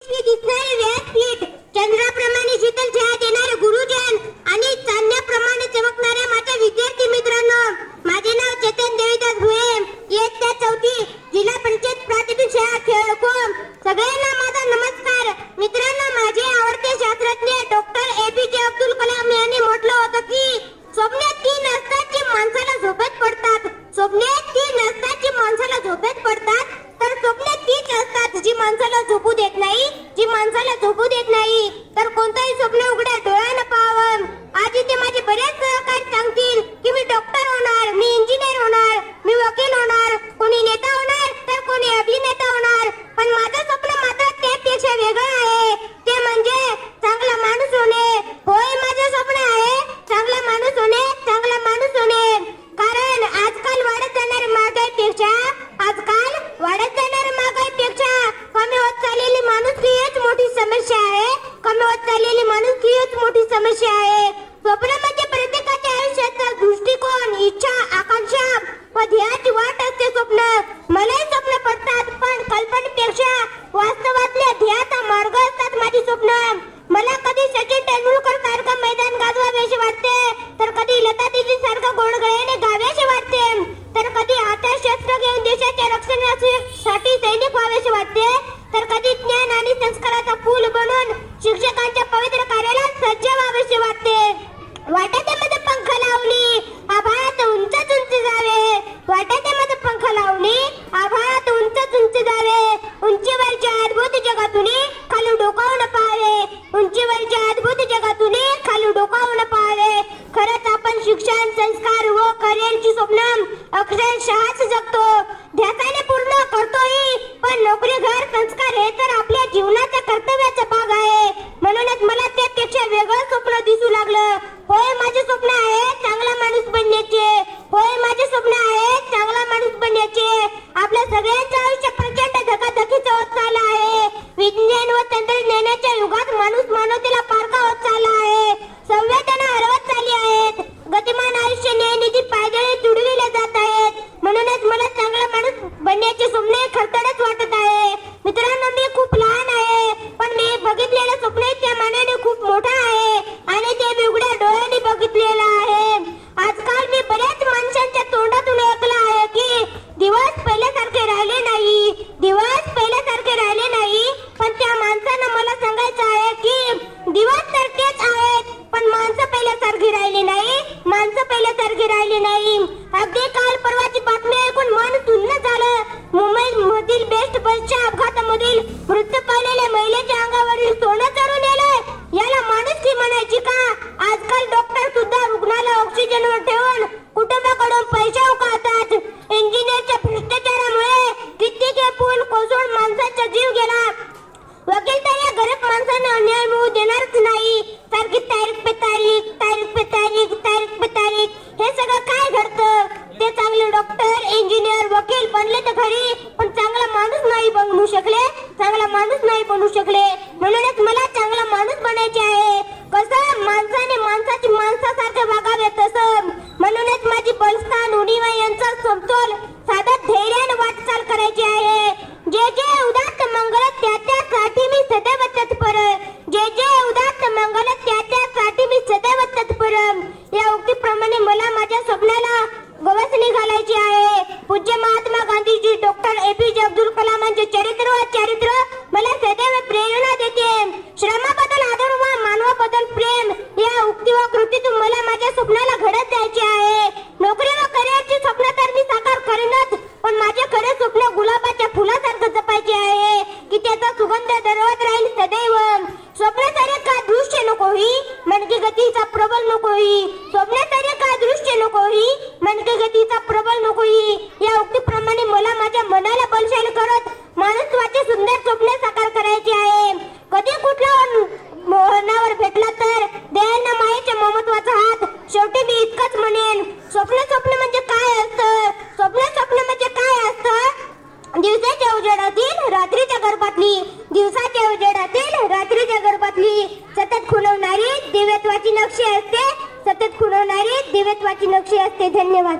दिसणारे व्यासपीठ, चंद्राप्रमाणे शीतल छाया देणारे गुरुजन आणि चांदण्याप्रमाणे चमकणाऱ्या माझ्या विद्यार्थी मित्रांनो, माझे नाव चेतन देवीदास भुये, इयत्ता 4थी, जिल्हा पंचायत प्राथमिक शाळा खेळकोम. सगळ्यांना माझा नमस्कार. मित्रांनो, माझे आवडते शास्त्रज्ञ डॉक्टर APJ अब्दुल कलाम यांनी म्हटलं होतं की स्वप्ने 3 असतात जी माणसाला झोपेत पडतात. स्वप्ने 3 असतात जी माणसाला झोपेत पडतात, तर स्वप्ने 3 असतात जी माणसाला झोपू देत नाही, जी माणसाला झोपू देत नाही. तर कोणताही स्वप्न उघड्या डोळ्यानं पाहावं. आज इथे माझे बरेच सहकारी सांगतील की मी डॉक्टर होणार, मी इंजिनियर होणार, मी वकील होणार, कोणी नेता होणार तर कोणी अभिनेता होणार. पण माझं स्वप्न मात्र त्यापेक्षा वेगळं आहे. ते म्हणजे चांगला माणूस होणे. होय, माझं स्वप्न आहे चांगला माणूस होणे, चांगला माणूस होणे. कारण आजकाल वाढत जाणाऱ्या महागाईपेक्षा कमी होत चाललेली माणुसकी हीच मोठी समस्या आहे. कमी होत चाललेली माणुसकी हीच मोठी समस्या आहे. स्वप्न म्हणजे प्रत्येकाच्या आयुष्याचा दृष्टिकोन, इच्छा, आकांक्षा व ध्येयाची वाट असते. स्वप्न मलाही स्वप्न पडतात, पण कल्पनेपेक्षा वास्तवातल्या ध्येयाचा मार्ग असतात माझी स्वप्न. मला कधी सचिन तेंडुलकर सारखं मैदान गाजवावेसे वाटते, तर कधी लता दीदी सारखं गोडगळ्याने गावेसे वाटते, तर कधी शस्त्र घेऊन देशाच्या रक्षणासाठी सैनिक व्हावेसे वाटते, तर कधी ज्ञान आणि संस्काराचा पूल बनून शिक्षकांच्या पवित्र कार्याला सज्ज व्हावेसे वाटते. वाटते मध्ये पंख लावली आभाळात उंच उंच जावे, वाटते मध्ये पंख लावली आभाळात उंच उंच जावे. उंचीवरच्या अद्भुत जगातून खाली डोकावून पाहावे, उंचीवरच्या अद्भुत जगातून खाली डोकावून पाहावे. खरंच आपण शिक्षण, संस्कार व करिअरची स्वप्न अक्षरशःच जगतो, ध्यासाने पूर्ण करतोही. पण नोकरी, घर, संस्कार हे तर आपल्या जीवनाच्या कर्तव्याचा भाग आहे. म्हणूनच मला त्यापेक्षा वेगळं स्वप्न दिसू लागलं. होय, माझे स्वप्न आहे चांगला माणूस बनण्याचे. होय, माझे स्वप्न आहे चांगला माणूस बनण्याचे. आपल्या सगळ्यांचं आयुष्य प्रचंड धकाधकीचं होत चाललं आहे. विज्ञान व तंत्रज्ञानाच्या युगात माणूस मानवतेला पारखा होत चालला आहे. संवेदना हरवत चालली आहेत. गतिमान आयुष्य नेहमीची पायदळी तुडविले जात आहेत. म्हणूनच मला चांगला माणूस बनण्याचे स्वप्न खरतडच वाटत आहे. मित्रांनो, मी खूप लहान आहे, पण मी बघितलेलं स्वप्न त्या मानाने खूप मोठं आहे आणि ते मी उघड्या डोळ्यांनी बघितलेलं आहे. आजकाल मी बऱ्याच माणसांच्या तोंडातून ऐकलं आहे की दिवस पहिल्यासारखे राहिले नाही, दिवस पहिल्यासारखे राहिले नाही. पण त्या माणसानं मला सांगायचं आहे की दिवस तर तेच आहेत, पण माणसं पहिल्यासारखी राहिली नाही, माणसं पहिल्यासारखी राहिली नाही. अगदी काल परवाची बातमी ऐकून मन सुन्न झालं. मुंबईमधील बेस्ट बसच्या अपघातामधील मृत्यू पावलेल्या महिलेच्या अंगावरील सोनं चढून नेलं. याला माणुसकी म्हणायची का? आजकाल डॉक्टर सुद्धा रुग्णाला ऑक्सिजनवर ठेवून कुटुंबाकडून पैसे उकळतात. इंजिनियरच्या भ्रष्टाचारामुळे कित्येक पूल कोसळून माणसाचा जीव गेला. वकील तर या गरीब माणसांना अन्याय मिळू देणारच नाही. सारखी तारीख पे तारीख, तारीख पे तारीख, तारीख पे तारीख. हे सगळं काय घडतं? ते चांगले डॉक्टर, इंजिनियर, वकील बनले तर खरी, पण चांगला माणूस नाही बनू शकले, चांगला माणूस नाही बनू शकले. म्हणूनच मला चांगला माणूस बनायचे आहे. कसं माणसाने माणसाची माणसासारखे वागावे तसं. म्हणूनच माझी बलस्थान, उणीवा यांचा समतोल साधत धैर्याने वाटचाल करायची आहे. जे जे उदात्त मंगल त्यासाठी मी सदैव तत्पर, जे जे उदात्त मंगल त्यासाठी मी सदैव तत्पर. या उक्तीप्रमाणे मला माझ्या स्वप्नाला गवसणी घालायची आहे. पूज्य महात्मा गांधीजी, डॉक्टर APJ अब्दुल कलामांचे चरित्र व चारित्र्य मला सदैव प्रेरणा देते. श्रमाबद्दल आदर व मानवाबद्दल प्रेम या उक्ती व कृतीतून मला माझ्या स्वप्नाला घडत द्यायचे आहे. नोकरी व करिअरची स्वप्न तर मी साकार करेनच, पण माझे खरे स्वप्न गुलाबाच्या फुलासारखं जपायचे आहे की त्याचा सुगंध दरवत राहील सदैव. स्वप्नासारे का दृश्य नकोही, मनकी गतीचा प्रबल नकोही. स्वप्नासारे का दृश्य नकोही, मनकी गतीचा प्रबल नकोही. या उक्तीप्रमाणे मला माझ्या मनाला बलशाली करत माणुसत्वाचे सुंदर स्वप्न साकार करायचे आहे. कधी कुठल्या मोहनावर भेटला तर द्यायला मायेच्या ममत्वाचा हात. शेवटी मी इतकंच म्हणेन, स्वप्न म्हणजे काय असतं? स्वप्न म्हणजे काय असतं? दिवसाच्या उजेडातील रात्रीच्या गर्भातली, दिवसाच्या उजेडातील रात्रीच्या गर्भातली सतत खुणवणारी दिव्यत्वाची नक्षी असते, सतत खुणवणारी दिव्यत्वाची नक्षी असते. धन्यवाद.